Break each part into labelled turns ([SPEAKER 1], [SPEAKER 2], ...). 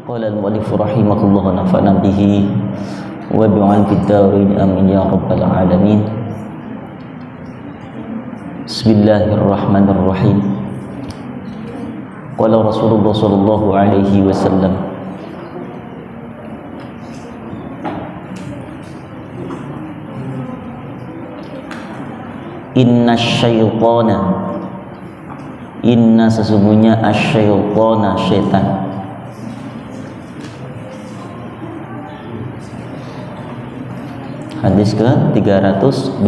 [SPEAKER 1] Qala al-mu'allif rahimahullah nafa'na bihi wa bi'al fid darin amin ya rabbal alamin. Bismillahirrahmanirrahim. Qala Rasulullah sallallahu alaihi wasallam, inna syaitana, inna sesungguhnya asyaitana, syaitan, hadis ke 312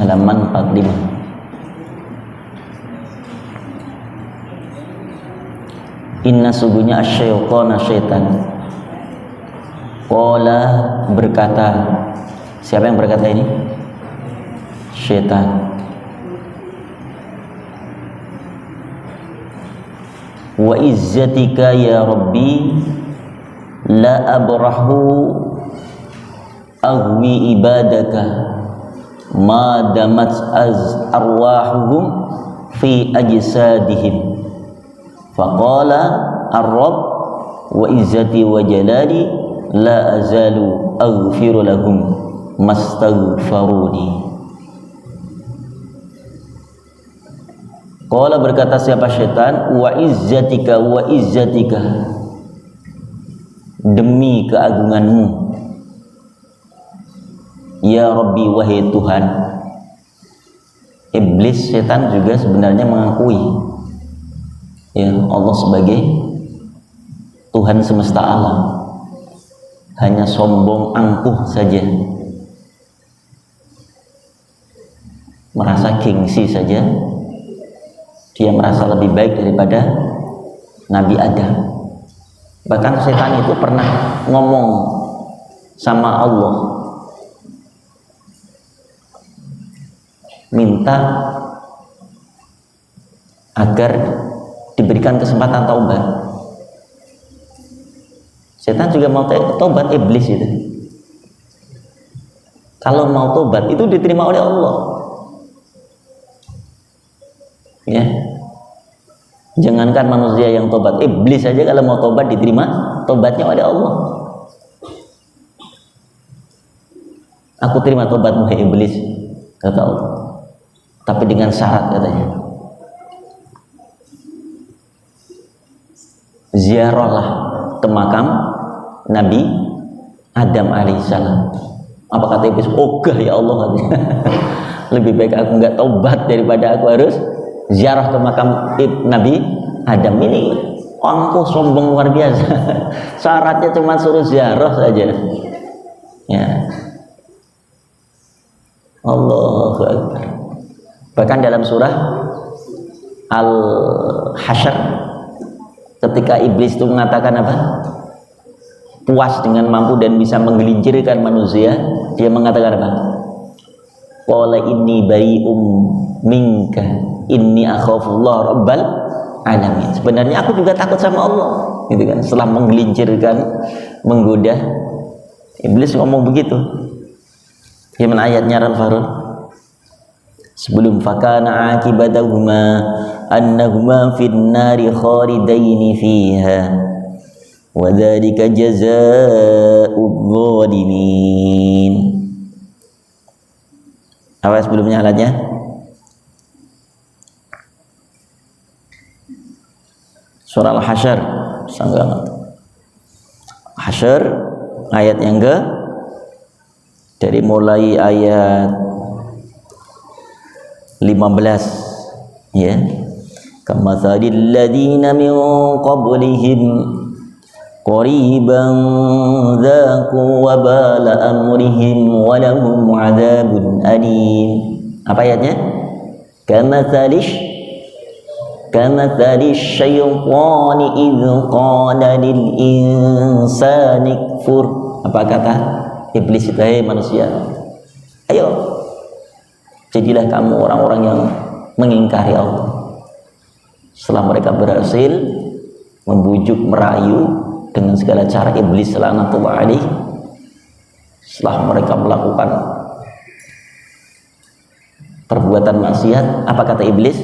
[SPEAKER 1] halaman 45. Inna sesungguhnya asyaitana, syaitan, qala berkata. Siapa yang berkata ini? Syaitan. Wa izzatika ya Rabbi la abrahu aghwi ibadaka ma damat arwahuhum fi ajsadihim. Faqala ar-rabb wa izzati wa jalali la azalu aghfiru lahum mastaghfaruni. Qala berkata siapa syaitan, wa izzatika, wa izzatika, demi keagunganmu ya Rabbi, wahai Tuhan. Iblis, setan juga sebenarnya mengakui ya Allah sebagai Tuhan semesta alam, hanya sombong angkuh saja, merasa gengsi saja. Dia merasa lebih baik daripada Nabi Adam. Bahkan setan itu pernah ngomong sama Allah, minta agar diberikan kesempatan taubat. Setan juga mau taubat, iblis itu. Kalau mau taubat itu diterima oleh Allah. Ya. Jangankan manusia yang tobat, iblis saja kalau mau tobat diterima tobatnya oleh Allah. Aku terima tobatmu hai iblis, kata Allah, tapi dengan syarat, katanya, ziarahlah ke makam Nabi Adam alaihissalam. Apa kata iblis? Ogah ya Allah, katanya. Lebih baik aku nggak tobat daripada aku harus ziarah ke makam Nabi Adam. Ini angkuh, sombong luar biasa. Syaratnya cuma suruh ziarah saja. Ya. Allahu Akbar. Bahkan dalam surah Al-Hasyr, ketika iblis itu mengatakan apa? Puas dengan mampu dan bisa menggelincirkan manusia, dia mengatakan apa? Qala inni bari'um minka inni akhafullah rabbal alamin. Sebenarnya aku juga takut sama Allah, gitu kan. Setelah menggelincirkan, menggoda, iblis ngomong begitu. Gimana ayatnya Al-Farud? Sebelum fakana akibatahuma annahuma fin nari khalidaini fiha wa dzalika jazaa'udz zalimin. Apa sebelumnya alatnya? Surah Al-Hasyr, sanggangan Hasyr, ayat yang ke, dari mulai ayat 15, ya. Kamatsalil ladzina min qablihim qariban dzaqu wabala amrihim wa lahum 'adzabun alim. Apa ayatnya? Kamatsali syaitani idz qala lil insani kfur. Apa kata iblis itu? Hai manusia, ayo jadilah kamu orang-orang yang mengingkari Allah. Setelah mereka berhasil membujuk, merayu dengan segala cara, iblis laknatullah alaih, setelah mereka melakukan perbuatan maksiat, apa kata iblis?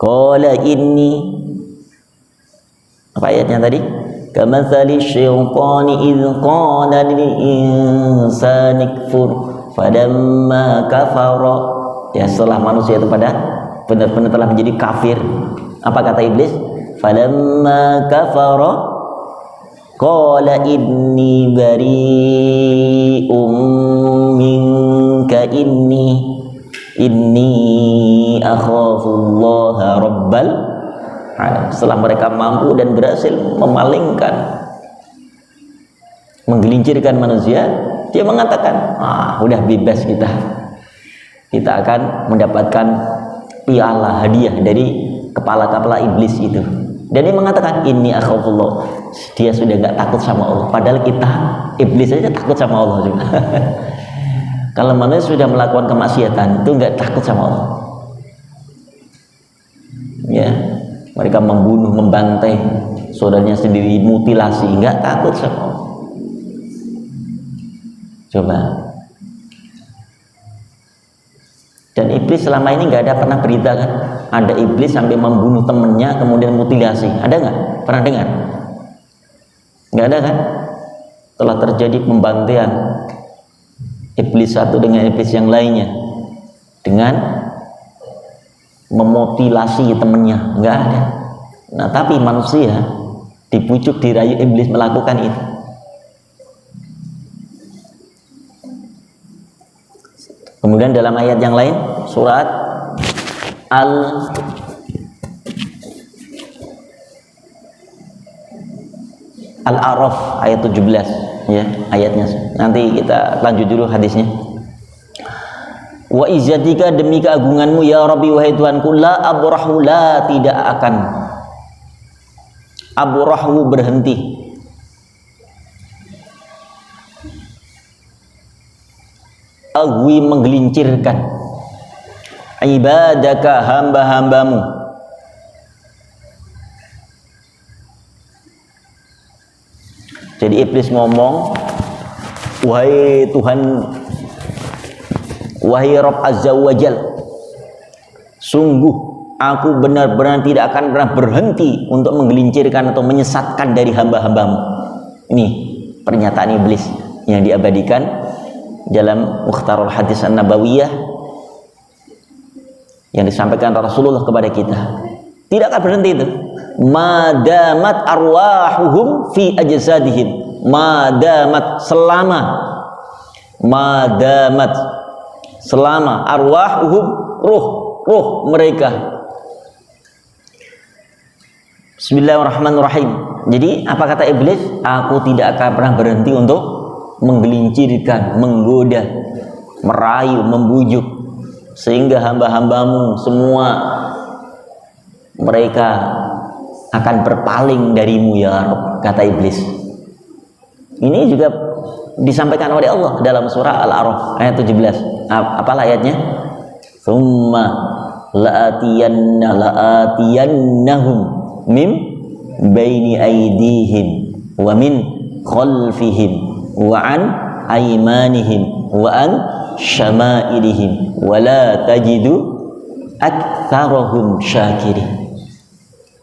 [SPEAKER 1] Qala inni, apa ayatnya tadi? Kamatsali syaitani idz qala lil insani kfur falamma kafara. Ya, setelah manusia itu pada benar-benar telah menjadi kafir, apa kata iblis? Falamma kafara qala inni bari'um minka inni akhafullaha rabbal alamin. Setelah mereka mampu dan berhasil memalingkan, menggelincirkan manusia, dia mengatakan, udah bebas kita akan mendapatkan piala hadiah dari kepala-kepala iblis itu. Dan dia mengatakan, ini akhafullah, dia sudah nggak takut sama Allah, padahal kita iblis aja takut sama Allah juga. Kalau manusia sudah melakukan kemaksiatan itu nggak takut sama Allah, ya, mereka membunuh, membantai saudaranya sendiri, mutilasi, nggak takut sama Allah. Coba. Dan iblis selama ini nggak ada pernah berita kan, ada iblis sampai membunuh temennya kemudian mutilasi, ada nggak? Pernah dengar? Nggak ada kan? Telah terjadi pembantaian iblis satu dengan iblis yang lainnya dengan memutilasi temennya, nggak ada. Nah, tapi manusia dibujuk, dirayu iblis melakukan itu. Kemudian dalam ayat yang lain, surat Al-A'raf ayat 17, ya, ayatnya. Nanti kita lanjut dulu hadisnya. Wa izzatika, demi keagunganmu ya Rabbi, wahai Tuhanku, la abrahu, la tidak akan, abrahu berhenti, agwi menggelincirkan, ibadaka hamba-hambamu, jadi iblis ngomong, wahai Tuhan, wahai Rabb Azza wa Jal, sungguh aku benar-benar tidak akan pernah berhenti untuk menggelincirkan atau menyesatkan dari hamba-hambamu. Ini pernyataan iblis yang diabadikan dalam Mukhtarul Hadis An-Nabawiyah yang disampaikan Rasulullah kepada kita. Tidak akan berhenti itu. Madamat arwahuhum fi ajsadihim, madamat, selama, madamat, selama, arwahuhum, ruh mereka. Bismillahirrahmanirrahim. Jadi apa kata iblis? Aku tidak akan pernah berhenti untuk menggelincirkan, menggoda, merayu, membujuk, sehingga hamba-hambamu semua mereka akan berpaling darimu ya Rabb, kata iblis. Ini juga disampaikan oleh Allah dalam surah Al-A'raf ayat 17. Apalah ayatnya? Tsumma la'atiyannahum min baini aydihim wa min khalfihim wa an aymanihim wa an syama'ilihim wa la tajidu aktsarahum syakirin.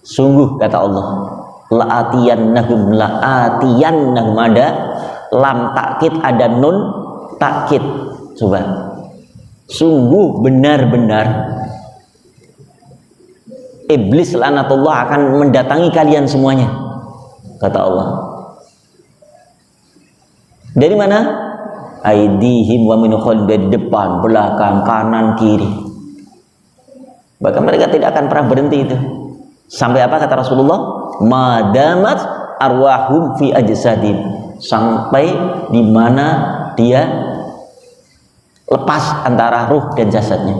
[SPEAKER 1] Sungguh kata Allah, la'atiyannahum, la'atiyannahum, ada lam takkid, ada nun takkid. Coba, sungguh benar-benar iblis laknatullah akan mendatangi kalian semuanya, kata Allah. Dari mana? Aidihim wa min khalfihim, dari depan, belakang, kanan, kiri. Bahkan mereka tidak akan pernah berhenti itu. Sampai apa kata Rasulullah? Madamat arwahum fi ajsadin, sampai di mana dia lepas antara ruh dan jasadnya.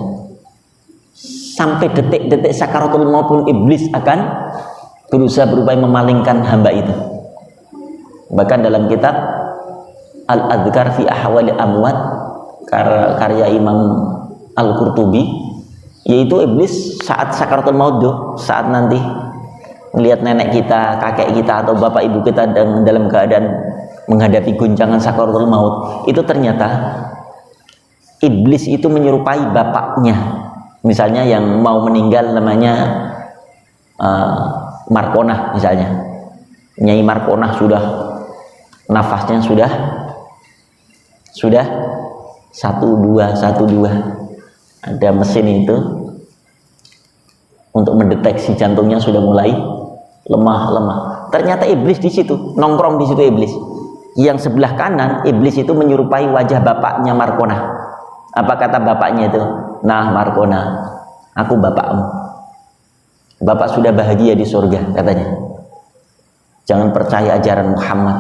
[SPEAKER 1] Sampai detik-detik sakaratul maut pun iblis akan berusaha berupaya memalingkan hamba itu. Bahkan dalam kitab Al-Adhkar fi Ahwali Amwat karya Imam Al-Qurtubi, yaitu iblis saat sakaratul maut tuh, saat nanti melihat nenek kita, kakek kita atau bapak ibu kita dalam keadaan menghadapi guncangan sakaratul maut, itu ternyata iblis itu menyerupai bapaknya, Misalnya yang mau meninggal namanya Markonah misalnya, Nyai Markonah sudah nafasnya sudah 12 ada mesin itu untuk mendeteksi jantungnya sudah mulai lemah. Ternyata iblis di situ, nongkrong di situ iblis. Yang sebelah kanan iblis itu menyerupai wajah bapaknya Markonah. Apa kata bapaknya itu? Nah Markonah, aku bapakmu. Bapak sudah bahagia di surga katanya. Jangan percaya ajaran Muhammad.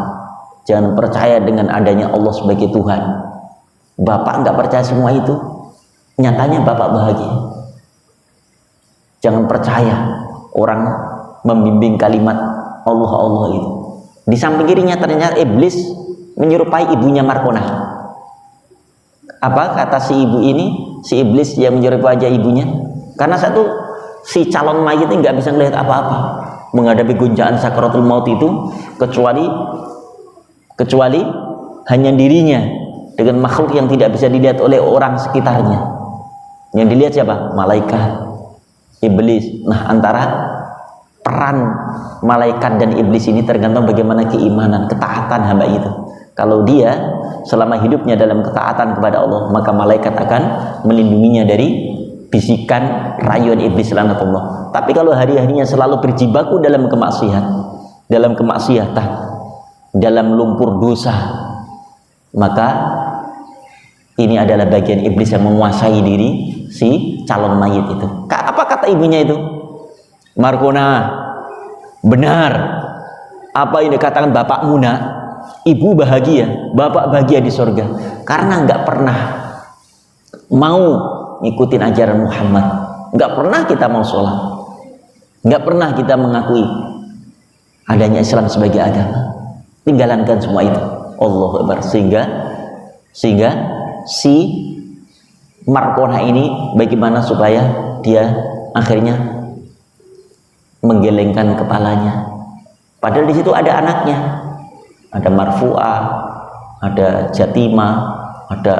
[SPEAKER 1] Jangan percaya dengan adanya Allah sebagai Tuhan. Bapak nggak percaya semua itu. Nyatanya bapak bahagia. Jangan percaya orang membimbing kalimat Allah itu. Di samping kirinya ternyata iblis menyerupai ibunya Markonah. Apa kata si ibu ini, si iblis yang menyerupai wajah ibunya? Karena si calon mayit ini nggak bisa melihat apa-apa menghadapi guncangan sakaratul maut itu, kecuali hanya dirinya dengan makhluk yang tidak bisa dilihat oleh orang sekitarnya. Yang dilihat siapa? Malaikat, iblis. Nah, antara peran malaikat dan iblis ini tergantung bagaimana keimanan, ketaatan hamba itu. Kalau dia selama hidupnya dalam ketaatan kepada Allah, maka malaikat akan melindunginya dari bisikan rayuan iblis laknatullah. Tapi kalau hari-harinya selalu berjibaku dalam kemaksiatan, dalam lumpur dosa, maka ini adalah bagian iblis yang menguasai diri si calon mayit itu. Apa kata ibunya itu? Markonah, benar apa yang dikatakan bapakmu nak. Ibu bahagia, bapak bahagia di surga karena nggak pernah mau ngikutin ajaran Muhammad, nggak pernah kita mau sholat, nggak pernah kita mengakui adanya Islam sebagai agama. Tinggalkan semua itu. Allahu Akbar. Sehingga si Markonah ini bagaimana supaya dia akhirnya menggelengkan kepalanya, padahal di situ ada anaknya, ada Marfu'ah, ada Jatimah, ada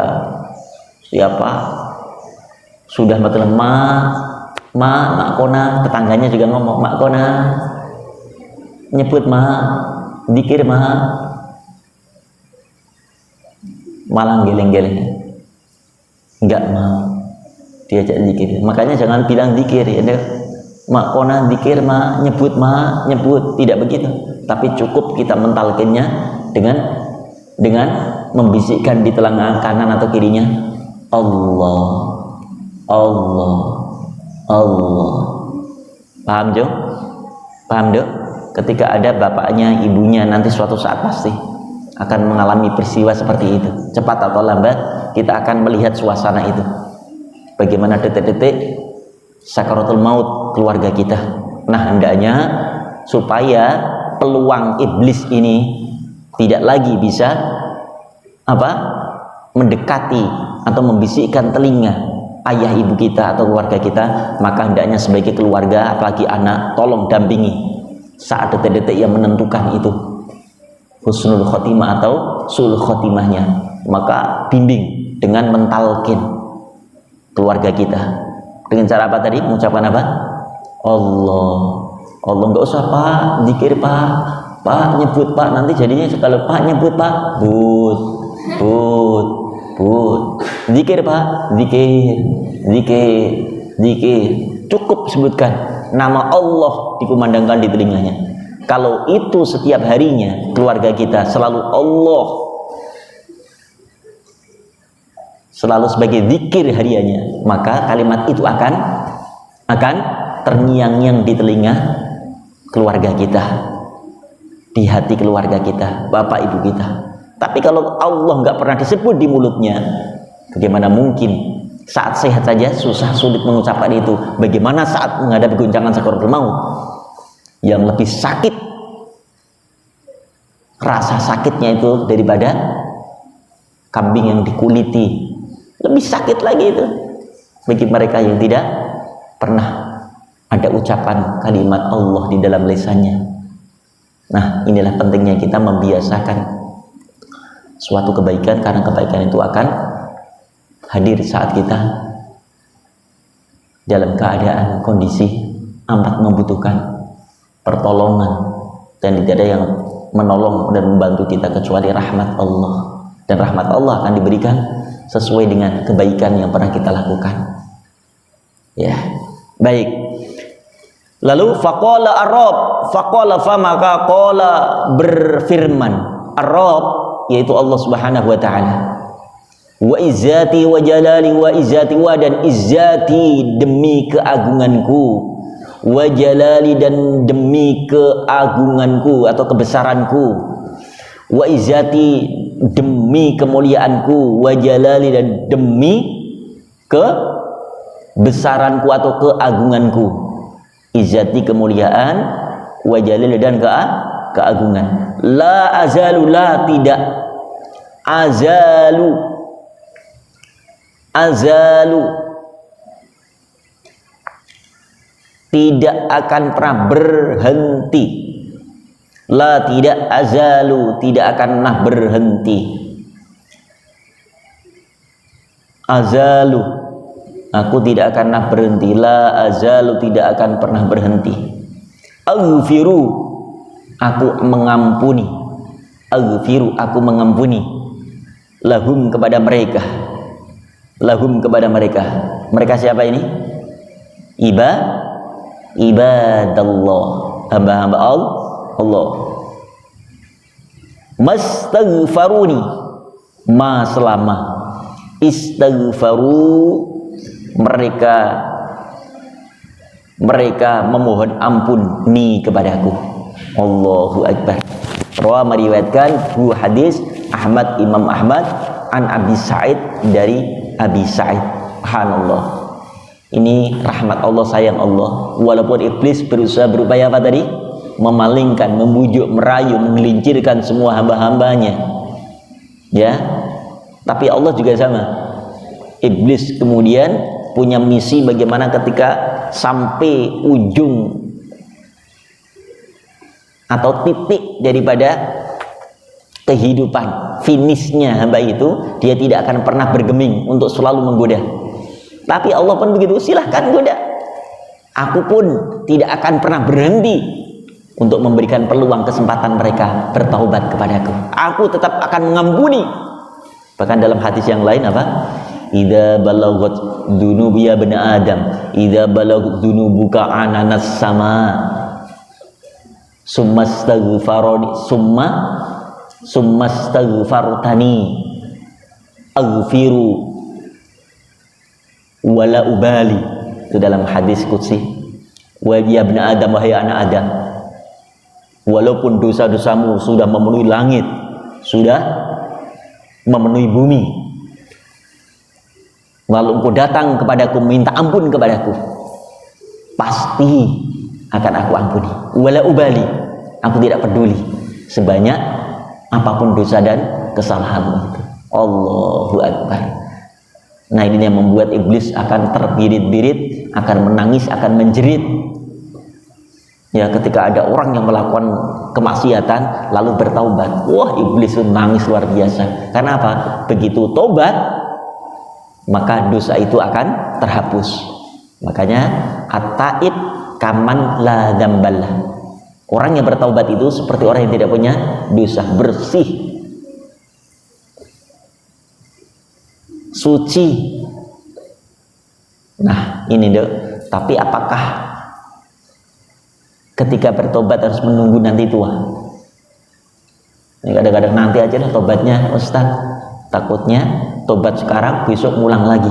[SPEAKER 1] siapa, sudah betul Makona, tetangganya juga ngomong Makona, nyebut dikir malah geleng-geleng, enggak mau diajak dikir. Makanya jangan bilang dikir ya, Makona dikir nyebut tidak begitu. Tapi cukup kita mentalkinnya dengan membisikkan di telinga kanan atau kirinya Allah. Paham Jo? Paham Dok? Ketika ada bapaknya, ibunya, nanti suatu saat pasti akan mengalami peristiwa seperti itu. Cepat atau lambat kita akan melihat suasana itu. Bagaimana detik-detik sakaratul maut keluarga kita. Nah, hendaknya supaya peluang iblis ini tidak lagi bisa mendekati atau membisikkan telinga ayah ibu kita atau keluarga kita, maka hendaknya sebagai keluarga, apalagi anak, tolong dampingi saat detik-detik yang menentukan itu husnul khotimah atau sul khotimahnya. Maka bimbing dengan mentalkin keluarga kita dengan cara apa tadi? Mengucapkan apa? Allah, nggak usah Pak, zikir Pak nyebut Pak, nanti jadinya kalau Pak nyebut Pak, zikir Pak, zikir, cukup sebutkan nama Allah dikumandangkan di telinganya. Kalau itu setiap harinya keluarga kita selalu Allah, selalu sebagai zikir hariannya, maka kalimat itu akan terngiang-ngiang di telinga keluarga kita, di hati keluarga kita, bapak ibu kita. Tapi kalau Allah nggak pernah disebut di mulutnya, bagaimana mungkin saat sehat saja sulit mengucapkan itu, bagaimana saat menghadapi guncangan sakaratul maut yang lebih sakit, rasa sakitnya itu daripada kambing yang dikuliti, lebih sakit lagi itu bagi mereka yang tidak pernah ada ucapan kalimat Allah di dalam lisannya. Nah, inilah pentingnya kita membiasakan suatu kebaikan, karena kebaikan itu akan hadir saat kita dalam keadaan kondisi amat membutuhkan pertolongan, dan tidak ada yang menolong dan membantu kita kecuali rahmat Allah, dan rahmat Allah akan diberikan sesuai dengan kebaikan yang pernah kita lakukan. Ya, baik. Lalu faqala Arab, faqala maka qala berfirman Arab, yaitu Allah Subhanahu wa taala, wa izzati wa jalali, wa izzati wa, dan izzati demi keagunganku, wa jalali dan demi keagunganku atau kebesaranku, wa izzati demi kemuliaanku, wa jalali dan demi kebesaranku atau keagunganku. Izzati kemuliaan, wa jalali dan keagungan. La azalu, la tidak, azalu, azalu tidak akan pernah berhenti. La tidak, azalu tidak akan pernah berhenti. Azalu, aku tidak akan pernah berhenti. La azalu tidak akan pernah berhenti. Aghfiru, aku mengampuni. Aghfiru, aku mengampuni. Lahum, kepada mereka. Lahum, kepada mereka. Mereka siapa ini? Ibadallah, hamba-hamba Allah. Mastaghfaruni, ma selama istaghfaru, mereka memohon ampun ni kepadaku. Allahu Akbar. Rawa, meriwayatkan dua hadis Imam Ahmad an Abi Sa'id, dari Abi Sa'id. Subhanallah. Ini rahmat Allah, sayang Allah. Walaupun iblis berusaha berupaya apa tadi? Memalingkan, membujuk, merayu, menggelincirkan semua hamba-hambanya. Ya. Tapi Allah juga sama. Iblis kemudian punya misi bagaimana ketika sampai ujung atau titik daripada kehidupan, finishnya hamba itu, dia tidak akan pernah bergeming untuk selalu menggoda. Tapi Allah pun begitu, silahkan goda. Aku pun tidak akan pernah berhenti untuk memberikan peluang, kesempatan mereka bertaubat kepadaku. Aku tetap akan mengampuni. Bahkan dalam hadis yang lain apa? Idza balaghat dunubi ya bani Adam, idza balaghat dunubuka ananas sama, summa astaghfartani aghfiru wala ubali. Itu dalam hadis qudsi. Wa ya bani Adam, wahai anak Adam, walaupun dosa-dosamu sudah memenuhi langit, sudah memenuhi bumi, lalu engkau datang kepadaku minta ampun kepadaku, pasti akan aku ampuni. Wala ubali, aku tidak peduli sebanyak apapun dosa dan kesalahanmu itu. Allahu Akbar. Nah, ini yang membuat iblis akan terbirit-birit, akan menangis, akan menjerit. Ya, ketika ada orang yang melakukan kemaksiatan lalu bertaubat, wah, iblis itu nangis luar biasa. Karena apa? Begitu tobat, maka dosa itu akan terhapus. Makanya at-taib kaman la dzamballah. Orang yang bertaubat itu seperti orang yang tidak punya dosa, bersih, suci. Nah, ini dok. Tapi apakah ketika bertobat harus menunggu nanti tua? Ini kadang-kadang nanti aja lah tobatnya, Ustaz. Takutnya tobat sekarang, besok ngulang lagi.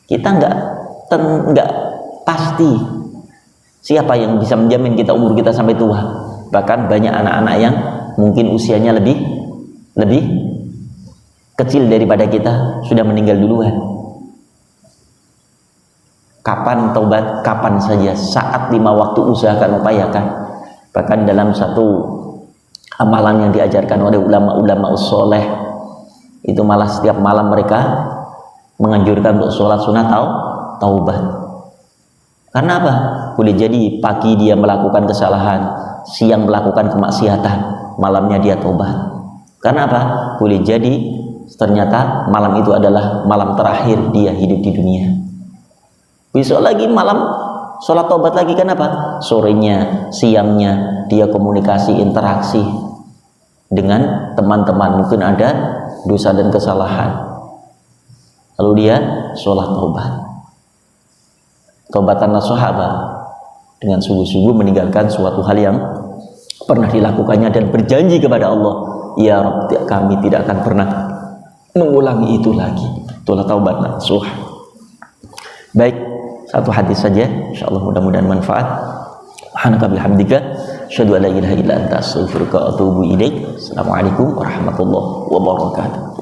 [SPEAKER 1] Kita nggak pasti siapa yang bisa menjamin kita umur kita sampai tua. Bahkan banyak anak-anak yang mungkin usianya lebih kecil daripada kita sudah meninggal duluan. Kapan taubat? Kapan saja, saat 5 waktu usahakan, upayakan. Bahkan dalam satu amalan yang diajarkan oleh ulama-ulama soleh, itu malah setiap malam mereka menganjurkan untuk sholat sunat taubat. Karena apa? Boleh jadi pagi dia melakukan kesalahan, siang melakukan kemaksiatan, malamnya dia taubat. Karena apa? Boleh jadi ternyata malam itu adalah malam terakhir dia hidup di dunia. Besok lagi malam sholat taubat lagi, kan apa? Sorenya, siangnya dia komunikasi, interaksi dengan teman-teman, mungkin ada dosa dan kesalahan, lalu dia sholat taubat. Taubatan sahabat dengan sungguh-sungguh meninggalkan suatu hal yang pernah dilakukannya dan berjanji kepada Allah, ya Rabb, kami tidak akan pernah mengulangi itu lagi. Itulah taubat nasuh. Baik, satu hadis saja, insyaallah mudah-mudahan manfaat. Subhanaka bihamdika asyhadu an la ilaha illa anta astaghfiruka wa atubu ilaik. Assalamualaikum warahmatullahi wabarakatuh.